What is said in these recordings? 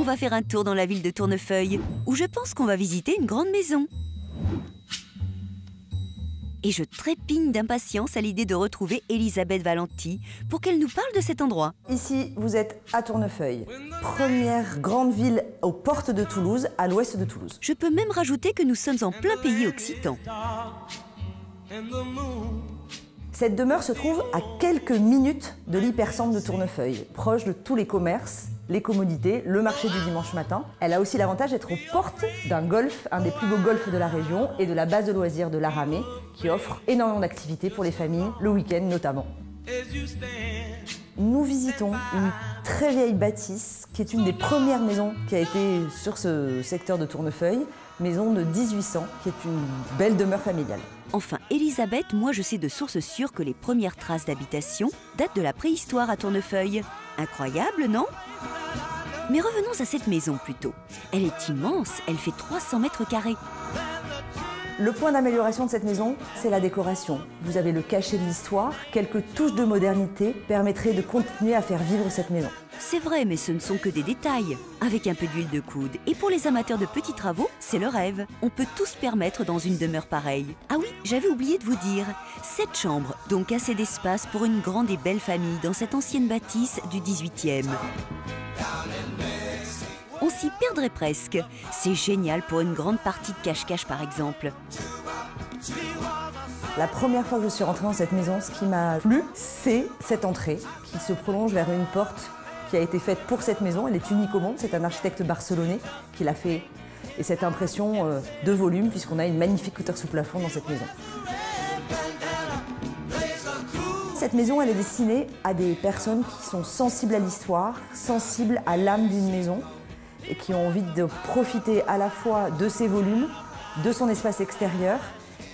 va faire un tour dans la ville de Tournefeuille, où je pense qu'on va visiter une grande maison. Et je trépigne d'impatience à l'idée de retrouver Elisabeth Valenti pour qu'elle nous parle de cet endroit. Ici, vous êtes à Tournefeuille, première grande ville aux portes de Toulouse, à l'ouest de Toulouse. Je peux même rajouter que nous sommes en plein pays occitan. Cette demeure se trouve à quelques minutes de l'hypercentre de Tournefeuille, proche de tous les commerces, les commodités, le marché du dimanche matin. Elle a aussi l'avantage d'être aux portes d'un golf, un des plus beaux golfs de la région, et de la base de loisirs de l'Aramée, qui offre énormément d'activités pour les familles, le week-end notamment. Nous visitons une très vieille bâtisse, qui est une des premières maisons qui a été sur ce secteur de Tournefeuille, maison de 1800, qui est une belle demeure familiale. Enfin, Elisabeth, moi je sais de sources sûres que les premières traces d'habitation datent de la préhistoire à Tournefeuille. Incroyable, non? Mais revenons à cette maison plutôt. Elle est immense, elle fait 300 mètres carrés. Le point d'amélioration de cette maison, c'est la décoration. Vous avez le cachet de l'histoire, quelques touches de modernité permettraient de continuer à faire vivre cette maison. C'est vrai, mais ce ne sont que des détails. Avec un peu d'huile de coude. Et pour les amateurs de petits travaux, c'est le rêve. On peut tout se permettre dans une demeure pareille. Ah oui, j'avais oublié de vous dire. 7 chambres, donc assez d'espace pour une grande et belle famille dans cette ancienne bâtisse du 18e. On s'y perdrait presque. C'est génial pour une grande partie de cache-cache par exemple. La première fois que je suis rentrée dans cette maison, ce qui m'a plu, c'est cette entrée qui se prolonge vers une porte qui a été faite pour cette maison. Elle est unique au monde, c'est un architecte barcelonais qui l'a fait. Et cette impression de volume, puisqu'on a une magnifique hauteur sous plafond dans cette maison. Cette maison, elle est destinée à des personnes qui sont sensibles à l'histoire, sensibles à l'âme d'une maison, et qui ont envie de profiter à la fois de ses volumes, de son espace extérieur,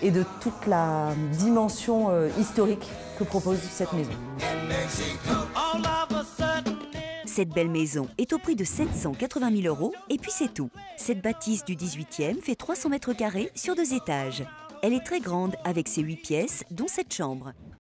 et de toute la dimension historique que propose cette maison. Cette belle maison est au prix de 780 000 €, et puis c'est tout. Cette bâtisse du 18e fait 300 mètres carrés sur 2 étages. Elle est très grande avec ses 8 pièces, dont 7 chambres.